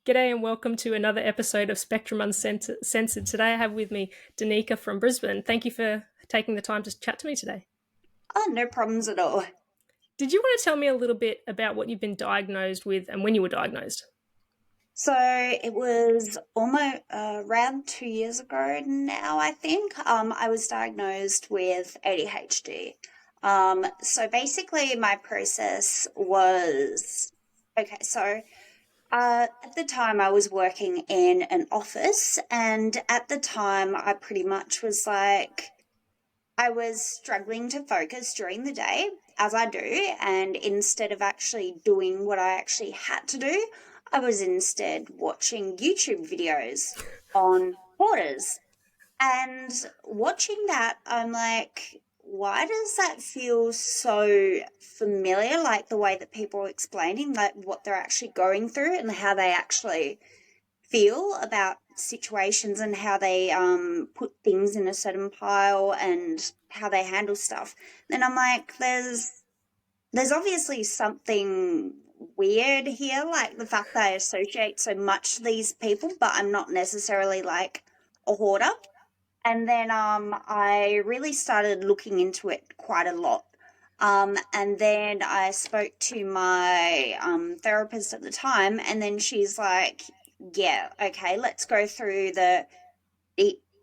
G'day and welcome to another episode of Spectrum Uncensored. Today I have with me Danica from Brisbane. Thank you for taking the time to chat to me today. Oh, no problems at all. Did you want to tell me a little bit about what you've been diagnosed with and when you were diagnosed? So it was almost around 2 years ago now, I think. I was diagnosed with ADHD. So basically my process was, okay, so at the time I was working in an office, and at the time I pretty much was like, I was struggling to focus during the day, as I do, and instead of actually doing what I actually had to do, I was instead watching YouTube videos on hoarders. And watching that, I'm like, why does that feel so familiar? Like the way that people are explaining, like what they're actually going through and how they actually feel about situations and how they put things in a certain pile and how they handle stuff. Then I'm like, there's obviously something weird here, like the fact that I associate so much to these people, but I'm not necessarily like a hoarder. And then I really started looking into it quite a lot. And then I spoke to my therapist at the time, and then she's like, yeah, okay, let's go through the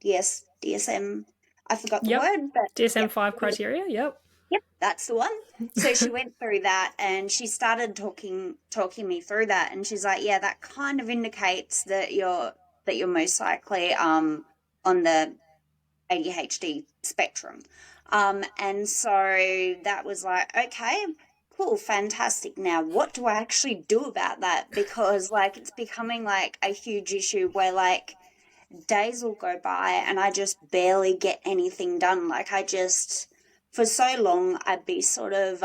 DSM. I forgot the Yep. word, but DSM-5 criteria, yep. Yep, that's the one. So she went through that and she started talking me through that, and she's like, yeah, that kind of indicates that you're most likely on the ADHD spectrum. And so that was like, okay, cool, fantastic. Now, what do I actually do about that? Because like it's becoming like a huge issue where like days will go by and I just barely get anything done. Like I just, for so long, I'd be sort of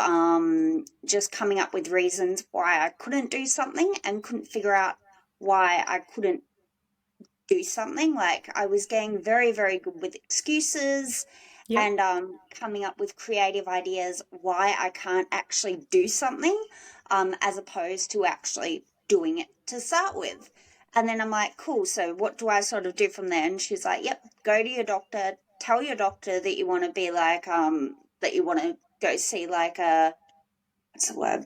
just coming up with reasons why I couldn't do something and couldn't figure out why I couldn't do something. Like I was getting very, very good with excuses Yep. and coming up with creative ideas why I can't actually do something, as opposed to actually doing it to start with. And then I'm like, cool, so what do I sort of do from there? And she's like, yep, go to your doctor, tell your doctor that you want to be like, that you want to go see like a, what's the word?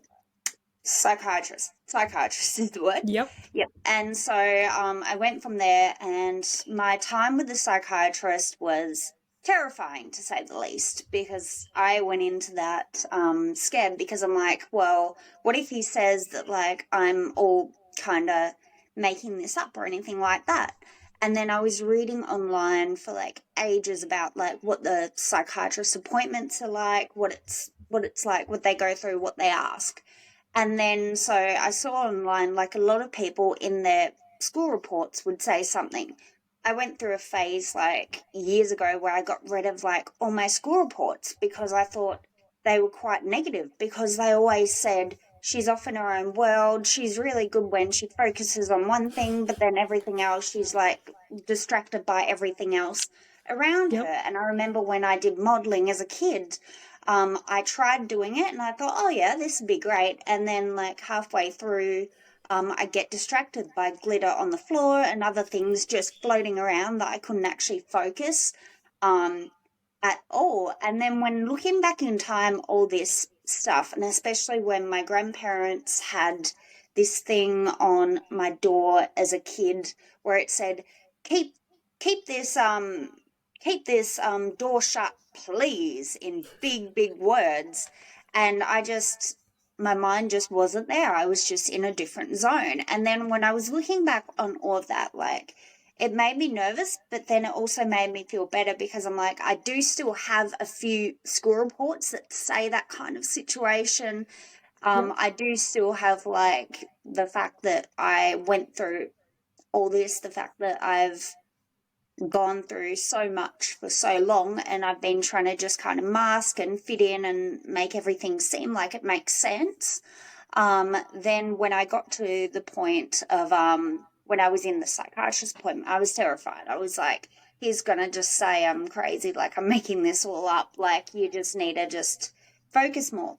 Psychiatrist. Psychiatrist is the word. Yep. Yep. And so I went from there, and my time with the psychiatrist was terrifying, to say the least, because I went into that scared, because I'm like, well, what if he says that like I'm all kind of making this up or anything like that? And then I was reading online for like ages about like what the psychiatrist appointments are like, what it's like, what they go through, what they ask. And then so I saw online like a lot of people in their school reports would say something. I went through a phase like years ago where I got rid of like all my school reports because I thought they were quite negative, because they always said she's off in her own world, she's really good when she focuses on one thing, but then everything else she's like distracted by everything else around her. Yep. And I remember when I did modelling as a kid, I tried doing it and I thought, oh yeah, this would be great. And then like halfway through, I get distracted by glitter on the floor and other things just floating around that I couldn't actually focus at all. And then when looking back in time, all this stuff, and especially when my grandparents had this thing on my door as a kid where it said, keep keep this door shut, please, in big, big words. And my mind just wasn't there. I was just in a different zone. And then when I was looking back on all of that, like, it made me nervous, but then it also made me feel better, because I'm like, I do still have a few school reports that say that kind of situation. Yep. I do still have like the fact that I went through all this, the fact that I've gone through so much for so long, and I've been trying to just kind of mask and fit in and make everything seem like it makes sense. Then when I got to the point of when I was in the psychiatrist appointment, I was terrified. I was like, he's gonna just say I'm crazy, like I'm making this all up, like you just need to just focus more.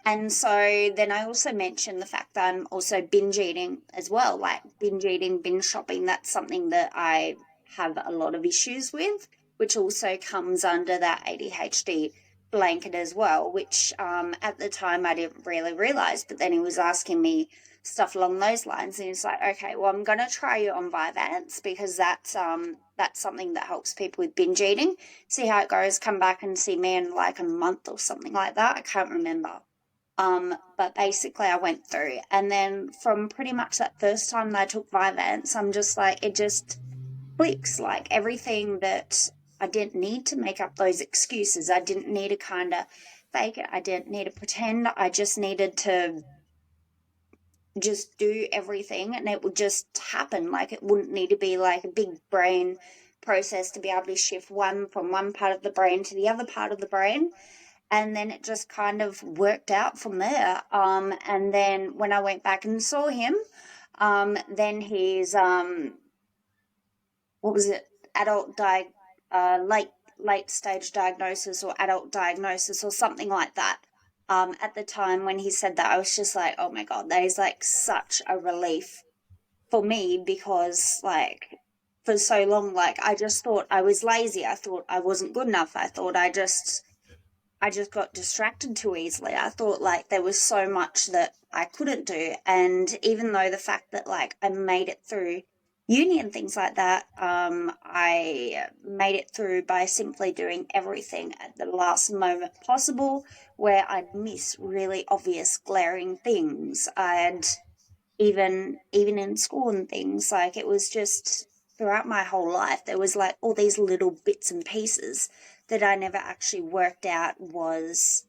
And so then I also mentioned the fact that I'm also binge eating as well, like binge eating, binge shopping. That's something that I have a lot of issues with, which also comes under that ADHD blanket as well, which at the time I didn't really realize. But then he was asking me stuff along those lines, and he's like, "Okay, well, I'm gonna try you on Vyvanse because that's something that helps people with binge eating. See how it goes. Come back and see me in like a month or something like that. I can't remember." But basically I went through, and then from pretty much that first time that I took Vyvanse, I'm just like, it just clicks, like everything that I didn't need to make up those excuses. I didn't need to kind of fake it. I didn't need to pretend. I just needed to just do everything and it would just happen. Like it wouldn't need to be like a big brain process to be able to shift one from one part of the brain to the other part of the brain, and then it just kind of worked out from there. And then when I went back and saw him, then he's what was it, late stage diagnosis or adult diagnosis or something like that. At the time when he said that, I was just like, oh my god, that is like such a relief for me, because like for so long, like I just thought I was lazy. I thought I wasn't good enough. I thought I just got distracted too easily. I thought like there was so much that I couldn't do. And even though the fact that like I made it through uni and things like that, I made it through by simply doing everything at the last moment possible, where I'd miss really obvious glaring things. I'd even in school and things, like it was just throughout my whole life there was like all these little bits and pieces that I never actually worked out was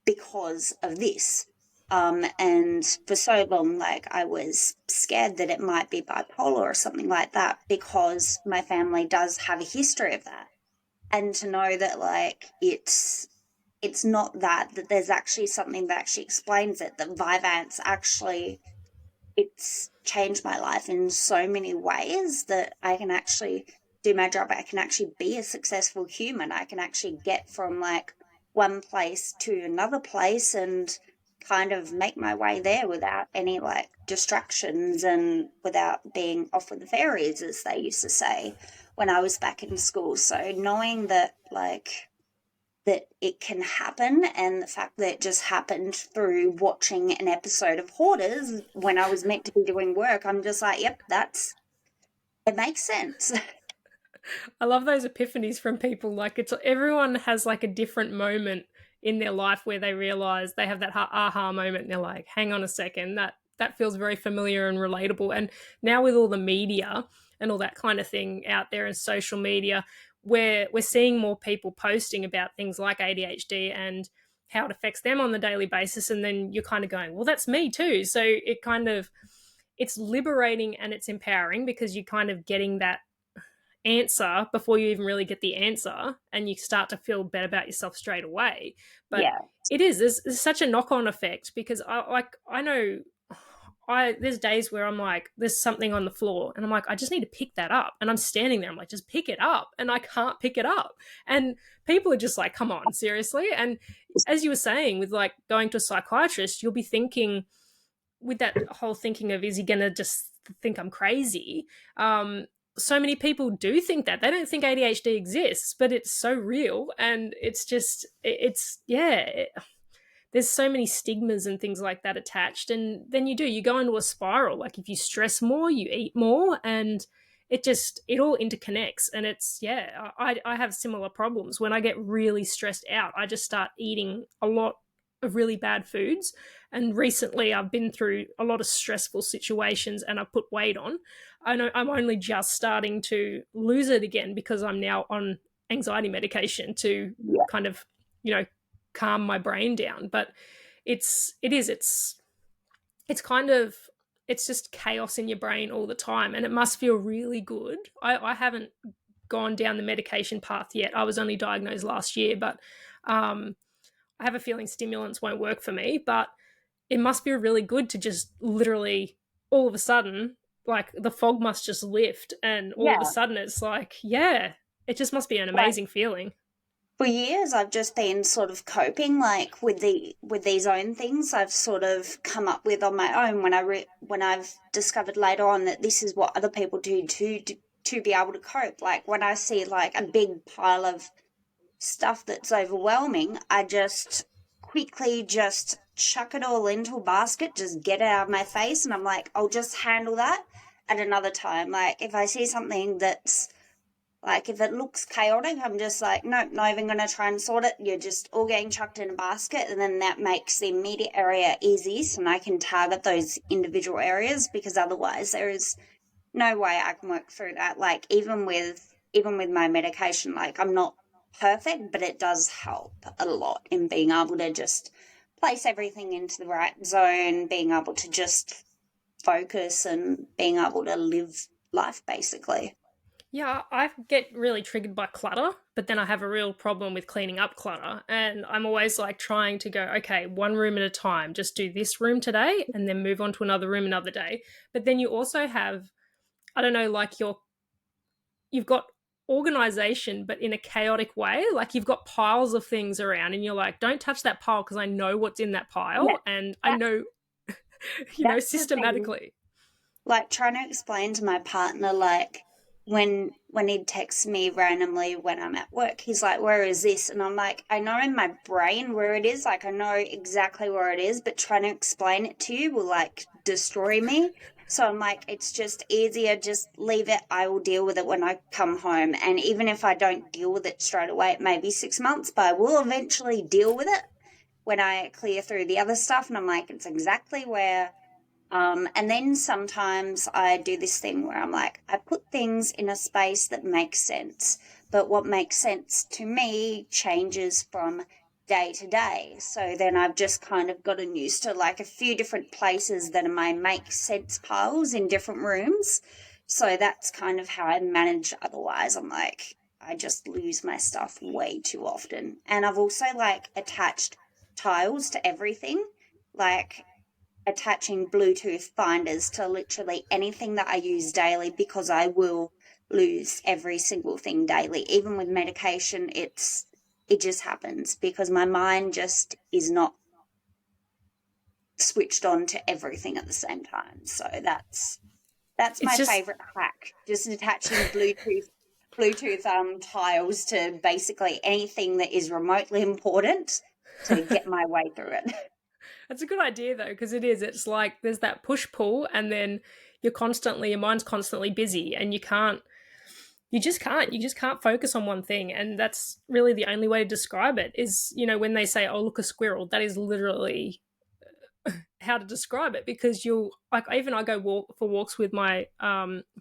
because of this. And for so long, like I was scared that it might be bipolar or something like that, because my family does have a history of that. And to know that like it's not that there's actually something that actually explains it, that Vyvanse actually, it's changed my life in so many ways, that I can actually do my job. I can actually be a successful human. I can actually get from like one place to another place and kind of make my way there without any like distractions and without being off with the fairies, as they used to say when I was back in school. So knowing that like that it can happen, and the fact that it just happened through watching an episode of Hoarders when I was meant to be doing work, I'm just like, yep, it makes sense. I love those epiphanies from people. Like it's everyone has like a different moment in their life where they realize they have that aha moment and they're like, hang on a second, that feels very familiar and relatable. And now with all the media and all that kind of thing out there in social media, where we're seeing more people posting about things like ADHD and how it affects them on the daily basis, and then you're kind of going, well, that's me too. So it kind of, it's liberating and it's empowering, because you're kind of getting that answer before you even really get the answer, and you start to feel better about yourself straight away. But Yeah, it is, there's such a knock-on effect, because I know there's days where I'm like, there's something on the floor and I'm like, I just need to pick that up, and I'm standing there, I'm like, just pick it up, and I can't pick it up, and people are just like, come on, seriously. And as you were saying, with like going to a psychiatrist, you'll be thinking, with that whole thinking of, is he gonna just think I'm crazy? So many people do think that. They don't think ADHD exists, but it's so real, and it's just, it's, yeah, there's so many stigmas and things like that attached. And then you go into a spiral. Like if you stress more, you eat more, and it all interconnects. And it's, yeah, I have similar problems. When I get really stressed out, I just start eating a lot of really bad foods. And recently I've been through a lot of stressful situations and I've put weight on. I know I'm only just starting to lose it again, because I'm now on anxiety medication to yeah, kind of, you know, calm my brain down. But it's kind of, it's just chaos in your brain all the time, and it must feel really good. I haven't gone down the medication path yet. I was only diagnosed last year, but I have a feeling stimulants won't work for me. But it must be really good to just literally, all of a sudden, like the fog must just lift, and all of a yeah. sudden it's like, yeah, it just must be an Like amazing feeling. For years I've just been sort of coping like with these own things I've sort of come up with on my own when when I've discovered later on that this is what other people do to be able to cope. Like when I see like a big pile of stuff that's overwhelming, I just quickly just chuck it all into a basket, just get it out of my face, and I'm like, I'll just handle that at another time. Like if I see something that's like if it looks chaotic, I'm just like, nope, not even going to try and sort it. You're just all getting chucked in a basket, and then that makes the immediate area easy, so I can target those individual areas, because otherwise there is no way I can work through that. Like even with my medication, like I'm not perfect, but it does help a lot in being able to just place everything into the right zone, being able to just focus and being able to live life basically. Yeah, I get really triggered by clutter, but then I have a real problem with cleaning up clutter. And I'm always like trying to go, okay, one room at a time, just do this room today and then move on to another room another day. But then you also have, I don't know, like you've got organization, but in a chaotic way. Like you've got piles of things around and you're like, don't touch that pile because I know what's in that Yeah, pile. And I that know, that's the thing. systematically. Like trying to explain to my partner, like when he texts me randomly when I'm at work, he's like, where is this? And I'm like, I know in my brain where it is, like I know exactly where it is, but trying to explain it to you will like destroy me. So I'm like, it's just easier, just leave it. I will deal with it when I come home. And even if I don't deal with it straight away, it may be 6 months, but I will eventually deal with it when I clear through the other stuff. And I'm like, it's exactly where. And then sometimes I do this thing where I'm like, I put things in a space that makes sense, but what makes sense to me changes from day to day. So then I've just kind of gotten used to like a few different places that are my make sense piles in different rooms. So that's kind of how I manage. Otherwise, I'm like, I just lose my stuff way too often. And I've also like attached tiles to everything. Like attaching Bluetooth finders to literally anything that I use daily, because I will lose every single thing daily. Even with medication, it just happens because my mind just is not switched on to everything at the same time. So that's It's my just, favorite hack, just attaching Bluetooth tiles to basically anything that is remotely important to get my way through it. That's a good idea though, because it is. It's like there's that push pull, and then your mind's constantly busy, and you just can't focus on one thing. And that's really the only way to describe it is, when they say, oh, look, a squirrel, that is literally how to describe it, because you'll like, even I go walk for walks with my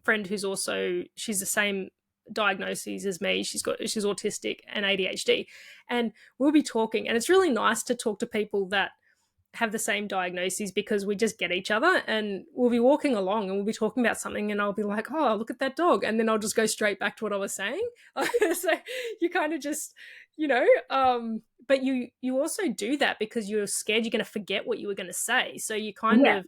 friend who's also, she's the same diagnoses as me. She's autistic and ADHD, and we'll be talking, and it's really nice to talk to people that have the same diagnoses, because we just get each other, and we'll be walking along and we'll be talking about something, and I'll be like, oh, look at that dog, and then I'll just go straight back to what I was saying. So you kind of just, but you also do that because you're scared you're going to forget what you were going to say, so you kind Yeah. of,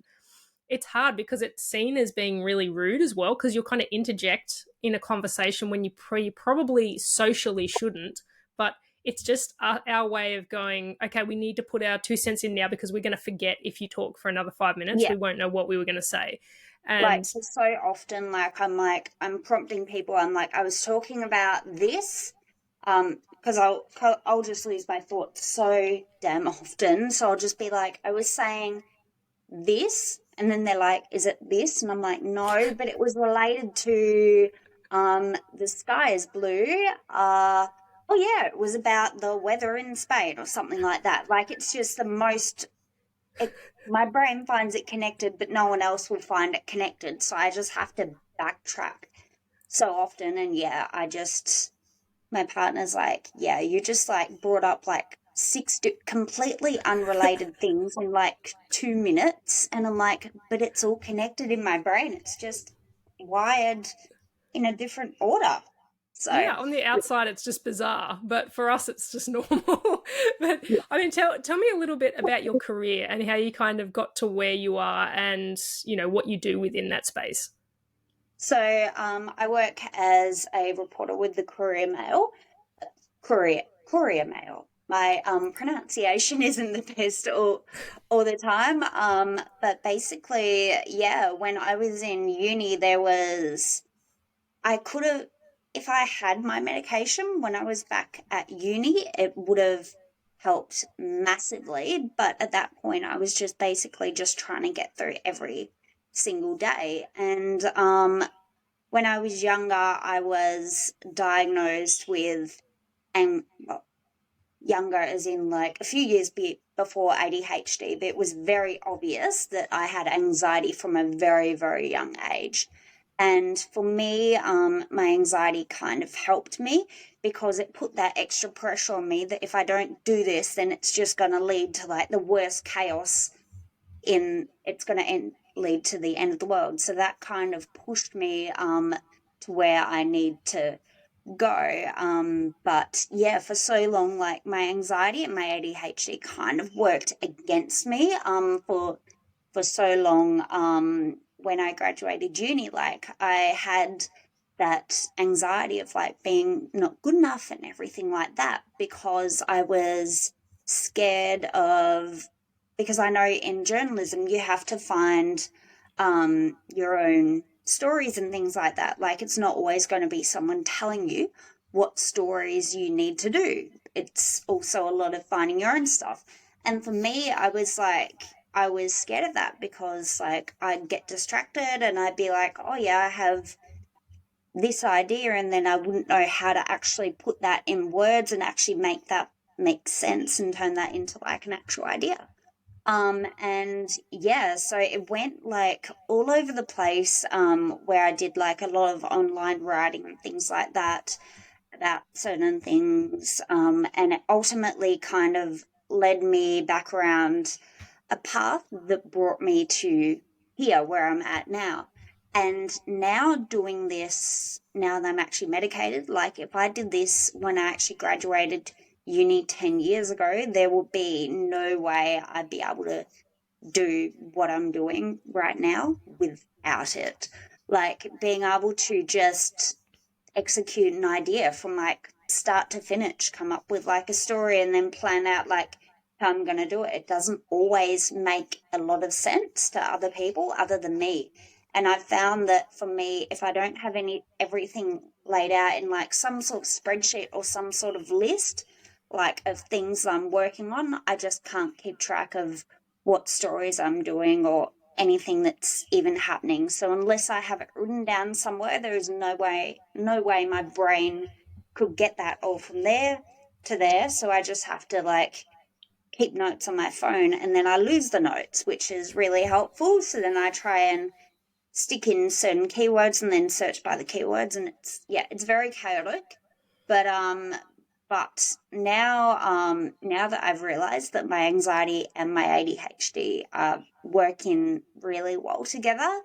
it's hard because it's seen as being really rude as well, because you'll kind of interject in a conversation when you probably socially shouldn't, but it's just our way of going, okay, we need to put our 2 cents in now because we're going to forget. If you talk for another 5 minutes, Yeah. we won't know what we were going to say. Like, And so often, I'm prompting people. I'm like, I was talking about this, because I'll just lose my thoughts so damn often. So I'll just be like, I was saying this, and then they're like, is it this? And I'm like, no, but it was related to, the sky is blue. Oh yeah, it was about the weather in Spain or something like that. Like, it's just the most it, my brain finds it connected, but no one else will find it connected. So I just have to backtrack so often. And yeah, my partner's like, yeah, you just like brought up like completely unrelated things in like 2 minutes. And I'm like, but it's all connected in my brain. It's just wired in a different order. So, yeah, on the outside, it's just bizarre, but for us, it's just normal. But yeah. I mean, tell me a little bit about your career and how you kind of got to where you are, and what you do within that space. So I work as a reporter with the Courier Mail. Courier. Courier Mail. My pronunciation isn't the best all the time. But basically, yeah, when I was in uni, I could have, if I had my medication when I was back at uni, it would have helped massively. But at that point, I was just basically just trying to get through every single day. And when I was younger, I was diagnosed with, and well, younger as in like a few years before ADHD, but it was very obvious that I had anxiety from a very, very young age. And for me, my anxiety kind of helped me because it put that extra pressure on me that if I don't do this, then it's just going to lead to like the worst chaos it's going to lead to the end of the world. So that kind of pushed me to where I need to go. But yeah, for so long, like my anxiety and my ADHD kind of worked against me for so long. When I graduated uni, like I had that anxiety of like being not good enough and everything like that because I was scared of, because I know in journalism you have to find your own stories and things like that. Like it's not always going to be someone telling you what stories you need to do. It's also a lot of finding your own stuff. And for me, I was scared of that because like I'd get distracted and I'd be like, oh yeah, I have this idea, and then I wouldn't know how to actually put that in words and actually make that make sense and turn that into like an actual idea. And yeah, so it went like all over the place, where I did like a lot of online writing and things like that about certain things. And it ultimately kind of led me back around a path that brought me to here where I'm at now. And now doing this, now that I'm actually medicated, like if I did this when I actually graduated uni 10 years ago, there would be no way I'd be able to do what I'm doing right now without it. Like being able to just execute an idea from like start to finish, come up with like a story and then plan out like how I'm going to do it. It doesn't always make a lot of sense to other people other than me. And I've found that for me, if I don't have everything laid out in like some sort of spreadsheet or some sort of list, like of things I'm working on, I just can't keep track of what stories I'm doing or anything that's even happening. So unless I have it written down somewhere, there is no way my brain could get that all from there to there. So I just have to like keep notes on my phone, and then I lose the notes, which is really helpful. So then I try and stick in certain keywords and then search by the keywords, and it's very chaotic. But now that I've realized that my anxiety and my ADHD are working really well together,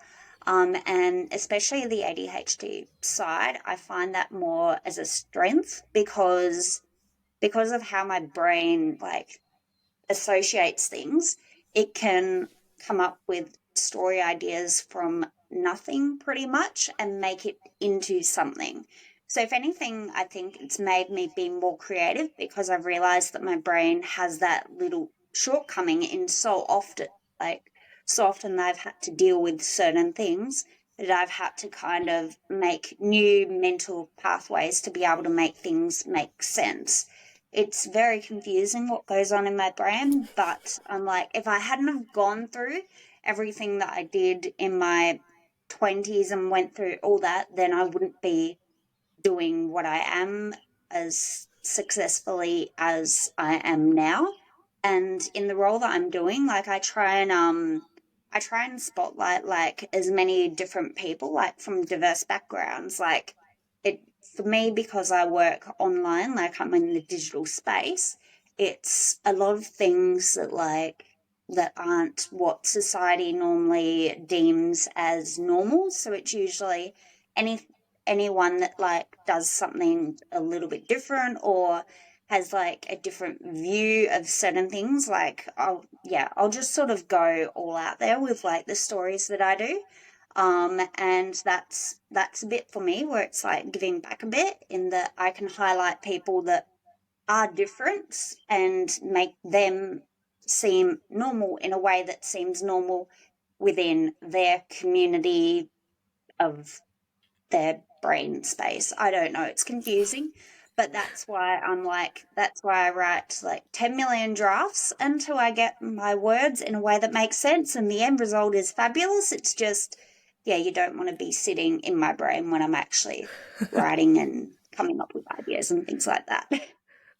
and especially the ADHD side, I find that more as a strength because of how my brain like associates things. It can come up with story ideas from nothing pretty much and make it into something. So, if anything, I think it's made me be more creative because I've realized that my brain has that little shortcoming in so often that I've had to deal with certain things that I've had to kind of make new mental pathways to be able to make things make sense. It's very confusing what goes on in my brain, but I'm like, if I hadn't have gone through everything that I did in my 20s and went through all that, then I wouldn't be doing what I am as successfully as I am now. And in the role that I'm doing, like I try and spotlight like as many different people, like from diverse backgrounds. Like it for me, because I work online, like I'm in the digital space, it's a lot of things that aren't what society normally deems as normal. So it's usually any anyone that like does something a little bit different or has like a different view of certain things. Like I'll just sort of go all out there with like the stories that I do. And that's a bit for me where it's like giving back a bit in that I can highlight people that are different and make them seem normal in a way that seems normal within their community of their brain space. I don't know, it's confusing, but that's why I write like 10 million drafts until I get my words in a way that makes sense, and the end result is fabulous. It's just, yeah, you don't want to be sitting in my brain when I'm actually writing and coming up with ideas and things like that.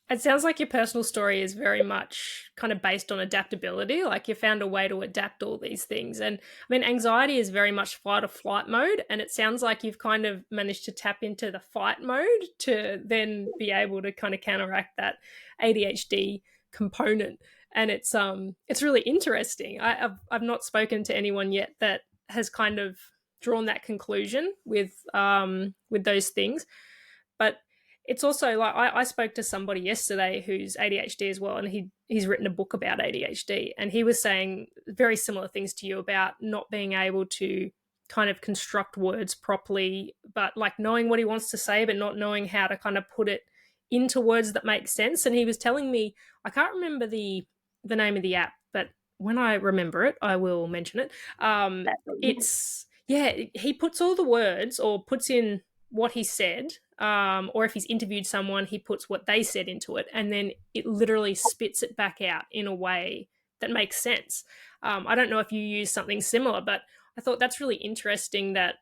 It sounds like your personal story is very much kind of based on adaptability. Like you found a way to adapt all these things. And I mean, anxiety is very much fight or flight mode. And it sounds like you've kind of managed to tap into the fight mode to then be able to kind of counteract that ADHD component. And it's really interesting. I've not spoken to anyone yet that has kind of drawn that conclusion with those things. But it's also like I spoke to somebody yesterday who's ADHD as well, and he's written a book about ADHD, and he was saying very similar things to you about not being able to kind of construct words properly, but like knowing what he wants to say, but not knowing how to kind of put it into words that make sense. And he was telling me, I can't remember the name of the app, but when I remember it, I will mention it. It's yeah, he puts all the words or puts in what he said, or if he's interviewed someone, he puts what they said into it, and then it literally spits it back out in a way that makes sense. I don't know if you use something similar, but I thought that's really interesting that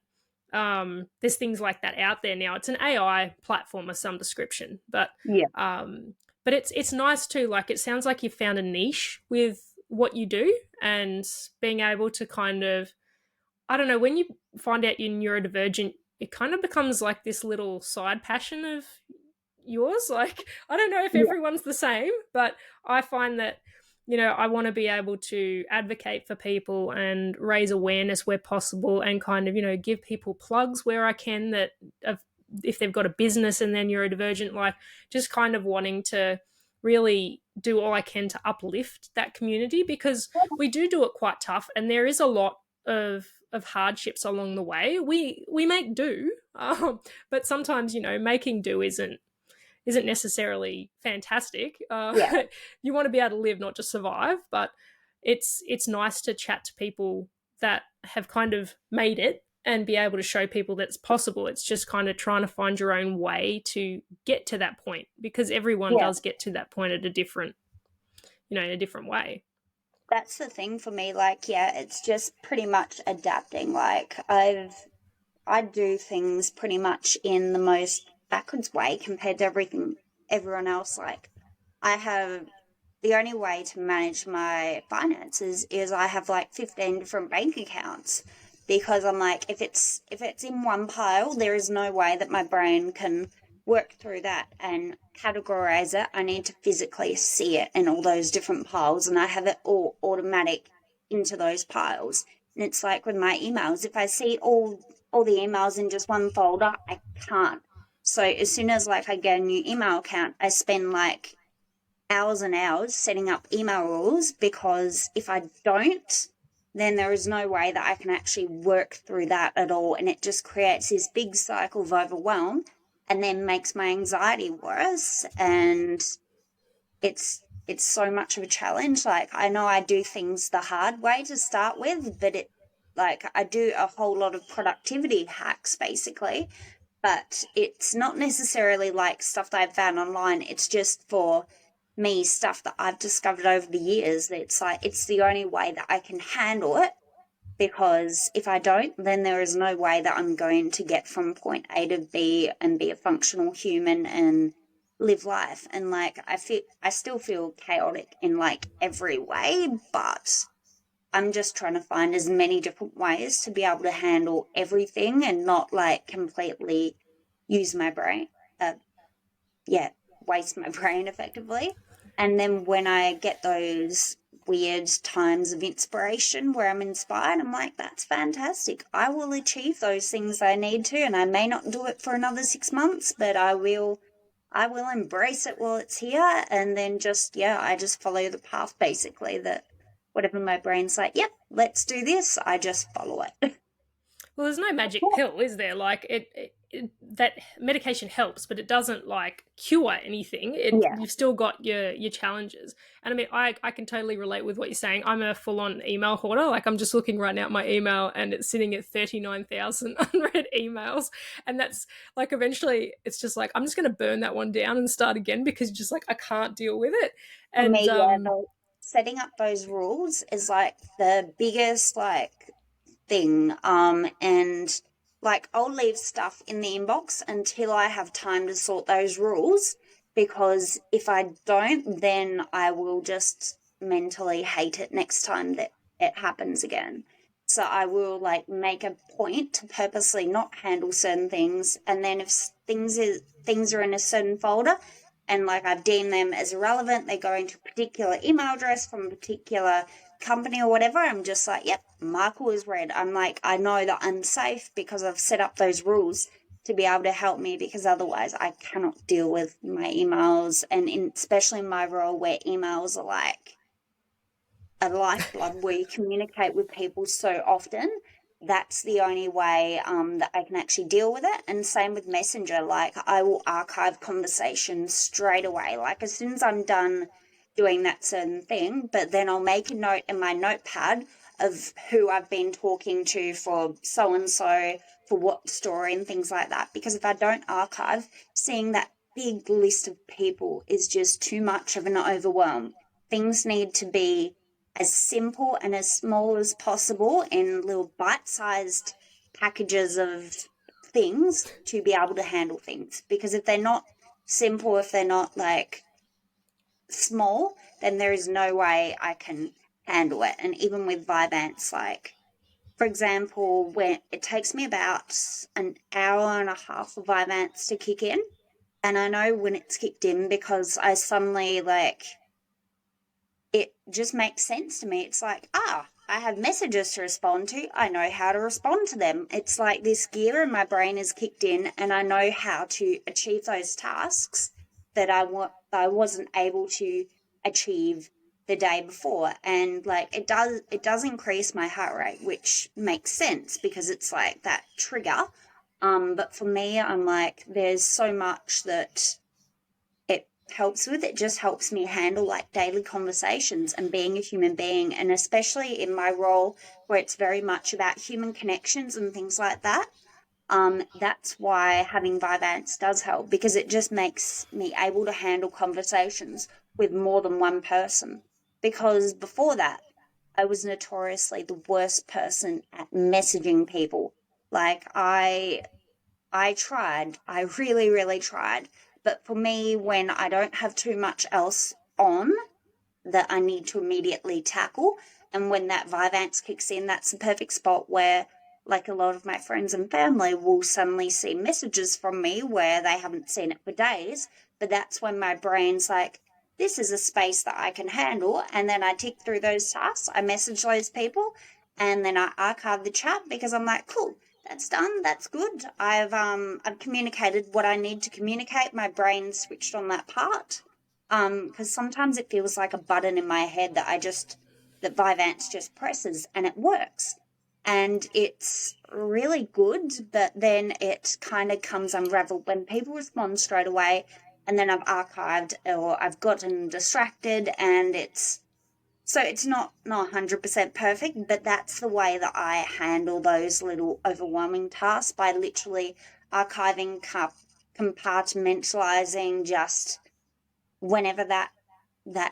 there's things like that out there now. It's an AI platform of some description, Yeah. but it's nice too. Like it sounds like you found a niche with what you do, and being able to kind of, I don't know, when you find out you're neurodivergent, it kind of becomes like this little side passion of yours. Like, I don't know if Yeah. everyone's the same, but I find that, I want to be able to advocate for people and raise awareness where possible and kind of, give people plugs where I can that if they've got a business and they're neurodivergent, like just kind of wanting to really do all I can to uplift that community, because we do it quite tough, and there is a lot of hardships along the way. We make do, but sometimes making do isn't necessarily fantastic. Yeah. You want to be able to live, not just survive. But it's nice to chat to people that have kind of made it and be able to show people that it's possible. It's just kind of trying to find your own way to get to that point, because everyone Yeah. does get to that point at a different, in a different way. That's the thing for me. Like, yeah, it's just pretty much adapting. Like, I do things pretty much in the most backwards way compared to everyone else. Like, I have the only way to manage my finances is I have like 15 different bank accounts, because I'm like, if it's in one pile, there is no way that my brain can work through that and categorize it. I need to physically see it in all those different piles, and I have it all automatic into those piles. And it's like with my emails, if I see all the emails in just one folder, I can't. So as soon as like I get a new email account, I spend like hours and hours setting up email rules, because if I don't, then there is no way that I can actually work through that at all. And it just creates this big cycle of overwhelm and then makes my anxiety worse. And it's so much of a challenge. Like, I know I do things the hard way to start with, but I do a whole lot of productivity hacks basically, but it's not necessarily like stuff that I've found online. It's just for me stuff that I've discovered over the years. It's like, it's the only way that I can handle it, because if I don't, then there is no way that I'm going to get from point A to B and be a functional human and live life. And like, I still feel chaotic in like every way, but I'm just trying to find as many different ways to be able to handle everything and not like completely use my brain. Yeah, waste my brain effectively. And then when I get those weird times of inspiration where I'm inspired, I'm like, that's fantastic. I will achieve those things I need to, and I may not do it for another 6 months, but I will embrace it while it's here, and then just, yeah, I just follow the path basically, that whatever my brain's like, yep, let's do this, I just follow it. Well, there's no magic pill, is there? Like that medication helps, but it doesn't like cure anything. Yeah. You've still got your challenges. And I mean, I can totally relate with what you're saying. I'm a full on email hoarder. Like, I'm just looking right now at my email, and it's sitting at 39,000 unread emails. And that's like, eventually it's just like, I'm just going to burn that one down and start again, because just like, I can't deal with it. For And me, yeah, setting up those rules is like the biggest like thing. And like I'll leave stuff in the inbox until I have time to sort those rules, because if I don't, then I will just mentally hate it next time that it happens again. So I will like make a point to purposely not handle certain things, and then if things are in a certain folder and like I've deemed them as irrelevant, they go into a particular email address from a particular company or whatever, I'm just like, yep, Michael is red. I'm like, I know that I'm safe because I've set up those rules to be able to help me, because otherwise I cannot deal with my emails, and especially in my role where emails are like a lifeblood, where you communicate with people so often. That's the only way that I can actually deal with it. And same with Messenger. Like, I will archive conversations straight away. Like, as soon as I'm done doing that certain thing, but then I'll make a note in my notepad of who I've been talking to for so and so, for what story and things like that. Because if I don't archive, seeing that big list of people is just too much of an overwhelm. Things need to be as simple and as small as possible in little bite-sized packages of things to be able to handle things. Because if they're not simple, if they're not like small, then there is no way I can handle it. And even with Vyvanse, like, for example, when it takes me about an hour and a half for Vyvanse to kick in, and I know when it's kicked in because I suddenly like, it just makes sense to me. It's like, I have messages to respond to. I know how to respond to them. It's like this gear in my brain is kicked in, and I know how to achieve those tasks that I wasn't able to achieve the day before. And like it does increase my heart rate, which makes sense because it's like that trigger. But for me, I'm like, there's so much that it helps with. It just helps me handle like daily conversations and being a human being, and especially in my role where it's very much about human connections and things like that. That's why having Vyvanse does help, because it just makes me able to handle conversations with more than one person. Because before that, I was notoriously the worst person at messaging people. Like I tried. I really, really tried. But for me, when I don't have too much else on that I need to immediately tackle, and when that Vyvanse kicks in, that's the perfect spot where, like, a lot of my friends and family will suddenly see messages from me where they haven't seen it for days. But that's when my brain's like, this is a space that I can handle. And then I tick through those tasks. I message those people, and then I archive the chat because I'm like, cool, that's done. That's good. I've communicated what I need to communicate. My brain switched on that part. Because sometimes it feels like a button in my head that Vyvanse just presses and it works. And it's really good, but then it kind of comes unraveled when people respond straight away, and then I've archived or I've gotten distracted, and it's not 100% perfect, but that's the way that I handle those little overwhelming tasks, by literally archiving, compartmentalizing, just whenever that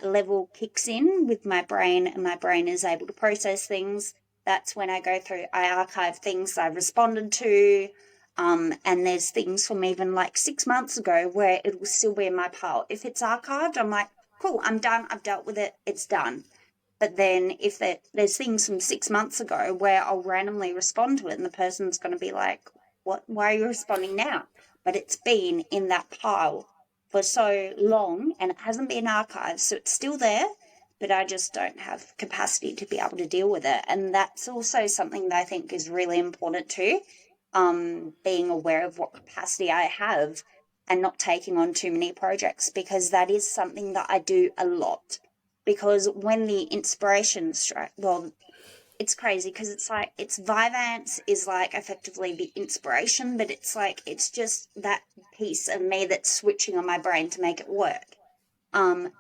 level kicks in with my brain and my brain is able to process things, that's when I go through, I archive things I've responded to. And there's things from even like 6 months ago where it will still be in my pile. If it's archived, I'm like, cool, I'm done. I've dealt with it. It's done. But then if there's things from 6 months ago where I'll randomly respond to it and the person's going to be like, what, why are you responding now? But it's been in that pile for so long and it hasn't been archived, so it's still there, but I just don't have capacity to be able to deal with it. And that's also something that I think is really important too, being aware of what capacity I have and not taking on too many projects, because that is something that I do a lot. Because when the inspiration strikes, well, it's crazy because it's like it's Vyvanse is like effectively the inspiration, but it's like it's just that piece of me that's switching on my brain to make it work.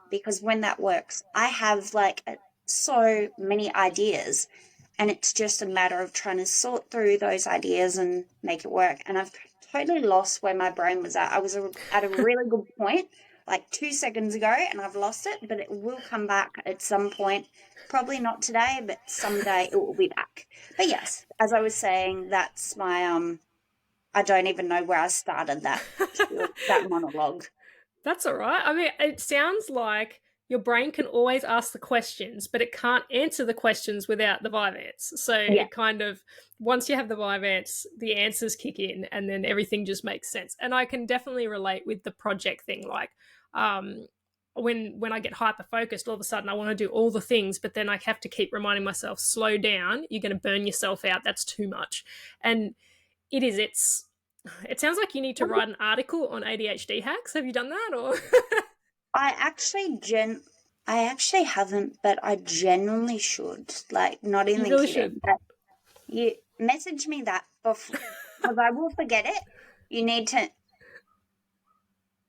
Because when that works, I have like so many ideas, and it's just a matter of trying to sort through those ideas and make it work. And I've totally lost where my brain was at. I was at a really good point like 2 seconds ago, and I've lost it, but it will come back at some point. Probably not today, but someday it will be back. But yes, as I was saying, that's my I don't even know where I started that monologue. That's all right. I mean, it sounds like your brain can always ask the questions, but it can't answer the questions without the Vyvanse. So Yeah. it kind of, once you have the Vyvanse, the answers kick in and then everything just makes sense. And I can definitely relate with the project thing. Like, when I get hyper focused, all of a sudden I want to do all the things, but then I have to keep reminding myself, slow down, you're going to burn yourself out. That's too much. And it sounds like you need to write an article on ADHD hacks. Have you done that? Or I actually haven't, but I genuinely should. Like, not you even really kidding. should. But you message me that before, because I will forget it. You need to,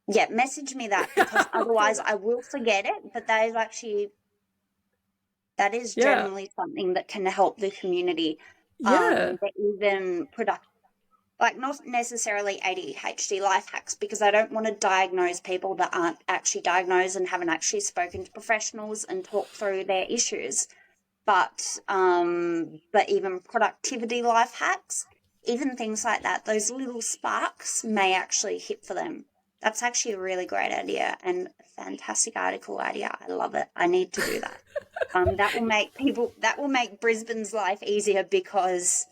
yeah, message me that because otherwise I will forget it. But that is Yeah. genuinely something that can help the community. Yeah. That even product, like not necessarily ADHD life hacks, because I don't want to diagnose people that aren't actually diagnosed and haven't actually spoken to professionals and talked through their issues. But even productivity life hacks, even things like that, those little sparks may actually hit for them. That's actually a really great idea and a fantastic article idea. I love it. I need to do that. That will make Brisbane's life easier because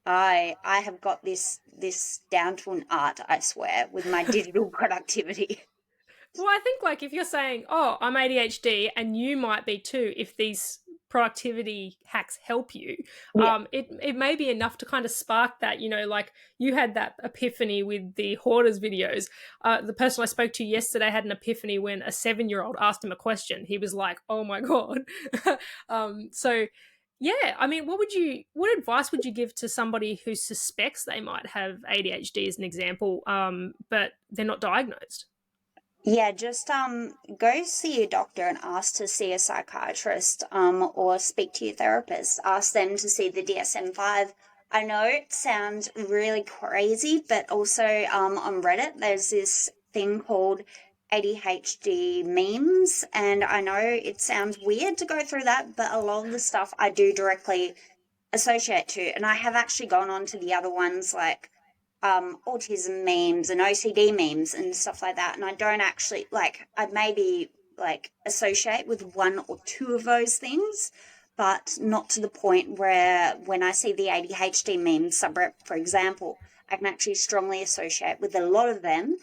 I have got this down to an art, I swear, with my digital productivity. Well, I think like if you're saying, "Oh, I'm ADHD," and you might be too, if these productivity hacks help you, Yeah. it may be enough to kind of spark that. You know, like you had that epiphany with the hoarders videos. The person I spoke to yesterday had an epiphany when a 7-year-old asked him a question. He was like, "Oh my god!" So yeah, I mean, what advice would you give to somebody who suspects they might have ADHD as an example, but they're not diagnosed? Yeah, just go see a doctor and ask to see a psychiatrist or speak to your therapist. Ask them to see the DSM-5. I know it sounds really crazy, but also on Reddit there's this thing called ADHD memes, and I know it sounds weird to go through that, but a lot of the stuff I do directly associate to, and I have actually gone on to the other ones like autism memes and OCD memes and stuff like that. And I don't actually like, I maybe like associate with one or two of those things, but not to the point where when I see the ADHD meme subreddit, for example, I can actually strongly associate with a lot of them.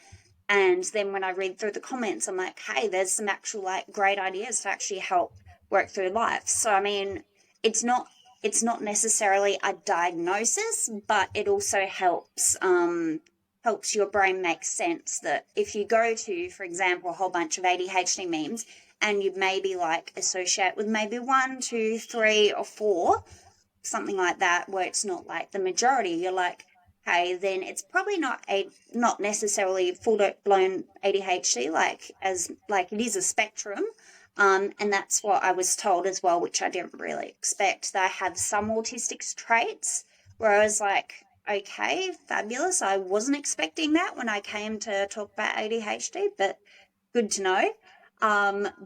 And then when I read through the comments, I'm like, hey, there's some actual like great ideas to actually help work through life. So I mean, it's not necessarily a diagnosis, but it also helps your brain make sense that if you go to, for example, a whole bunch of ADHD memes and you maybe like associate with maybe 1, 2, 3, or 4, something like that, where it's not like the majority, you're like, hey, then it's probably not necessarily full blown ADHD like it is a spectrum. And that's what I was told as well, which I didn't really expect, that I have some autistic traits where I was like, okay, fabulous. I wasn't expecting that when I came to talk about ADHD, but good to know.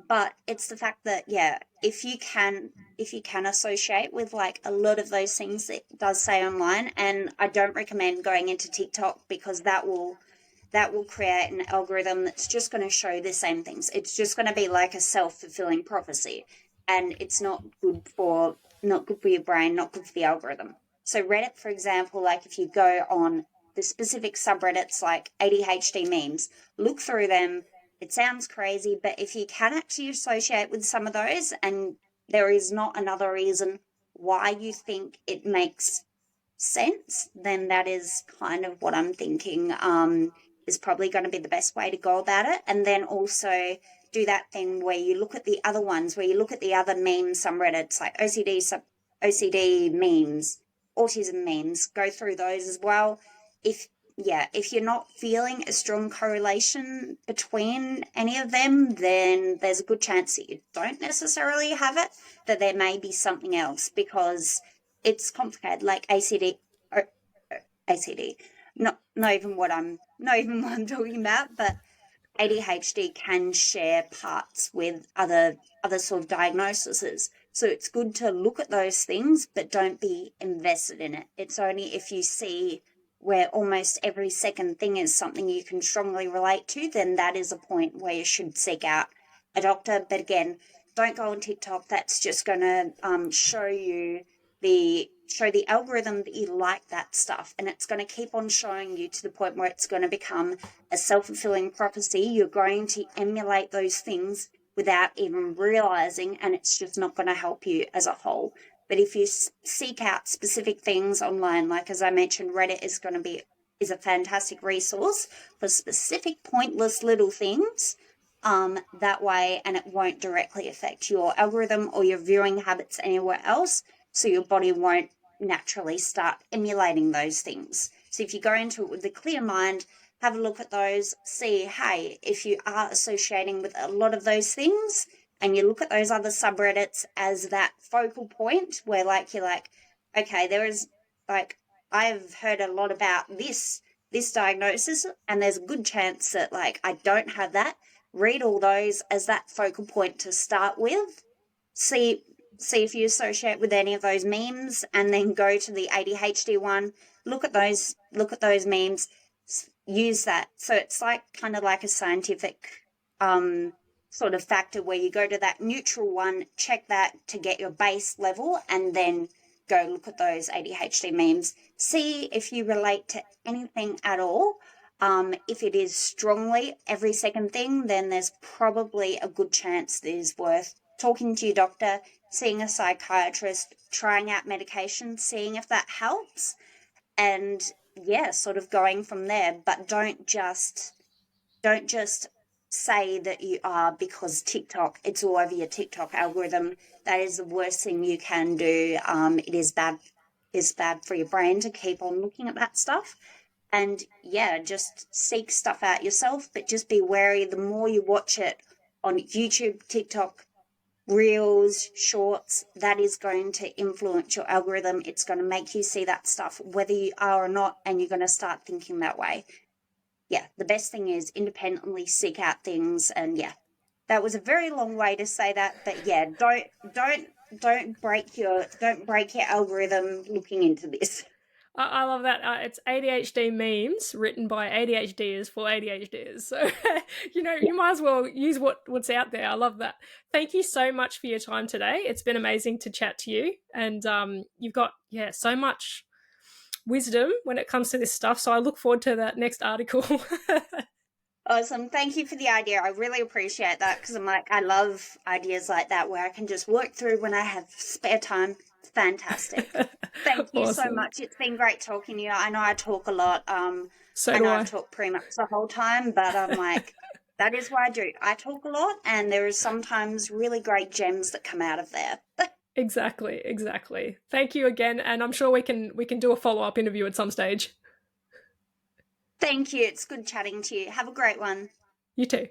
But it's the fact that, yeah, if you can associate with like a lot of those things that it does say online, and I don't recommend going into TikTok because that will create an algorithm that's just going to show the same things. It's just going to be like a self-fulfilling prophecy, and it's not good for your brain, not good for the algorithm. So Reddit, for example, like if you go on the specific subreddits like ADHD memes, look through them. It sounds crazy, but if you can actually associate with some of those and there is not another reason why you think it makes sense, then that is kind of what I'm thinking is probably going to be the best way to go about it. And then also do that thing where you look at the other ones, where you look at the other memes, some Reddits like OCD OCD memes, autism memes, go through those as well. If you're not feeling a strong correlation between any of them, then there's a good chance that you don't necessarily have it, that there may be something else, because it's complicated, like ACD, not even what I'm talking about, but ADHD can share parts with other sort of diagnoses. So it's good to look at those things, but don't be invested in it. It's only if you see where almost every second thing is something you can strongly relate to, then that is a point where you should seek out a doctor. But again, don't go on TikTok. That's just going to show the algorithm that you like that stuff, and it's going to keep on showing you to the point where it's going to become a self-fulfilling prophecy. You're going to emulate those things without even realizing, and it's just not going to help you as a whole. But if you seek out specific things online, like as I mentioned, Reddit is a fantastic resource for specific pointless little things, that way, and it won't directly affect your algorithm or your viewing habits anywhere else, so your body won't naturally start emulating those things. So if you go into it with a clear mind, have a look at those, see, hey, if you are associating with a lot of those things, and you look at those other subreddits as that focal point where, like, you're like, okay, there is, like, I've heard a lot about this diagnosis, and there's a good chance that, like, I don't have that. Read all those as that focal point to start with. See if you associate with any of those memes, and then go to the ADHD one. Look at those memes. Use that. So it's like kind of like a scientific sort of factor where you go to that neutral one, check that to get your base level, and then go look at those ADHD memes. See if you relate to anything at all. If it is strongly every second thing, then there's probably a good chance it is worth talking to your doctor, seeing a psychiatrist, trying out medication, seeing if that helps, and sort of going from there. But don't just say that you are, because TikTok, it's all over your TikTok algorithm. That is the worst thing you can do. It is bad. It's bad for your brain to keep on looking at that stuff. And just seek stuff out yourself, but just be wary. The more you watch it on YouTube, TikTok, Reels, Shorts, that is going to influence your algorithm. It's going to make you see that stuff whether you are or not, and you're going to start thinking that way. The best thing is independently seek out things. And that was a very long way to say that, but don't break your algorithm looking into this. I love that. It's ADHD memes written by ADHDers for ADHDers. So, you might as well use what's out there. I love that. Thank you so much for your time today. It's been amazing to chat to you. And you've got, so much wisdom when it comes to this stuff. So I look forward to that next article. Awesome. Thank you for the idea. I really appreciate that, because I love ideas like that where I can just work through when I have spare time. It's fantastic. Thank you so much. It's been great talking to you. I know I talk a lot. I know I've talked pretty much the whole time, but I'm like, that is what I do. I talk a lot, and there is sometimes really great gems that come out of there. Exactly. Thank you again, and I'm sure we can do a follow-up interview at some stage. Thank you. It's good chatting to you. Have a great one. You too.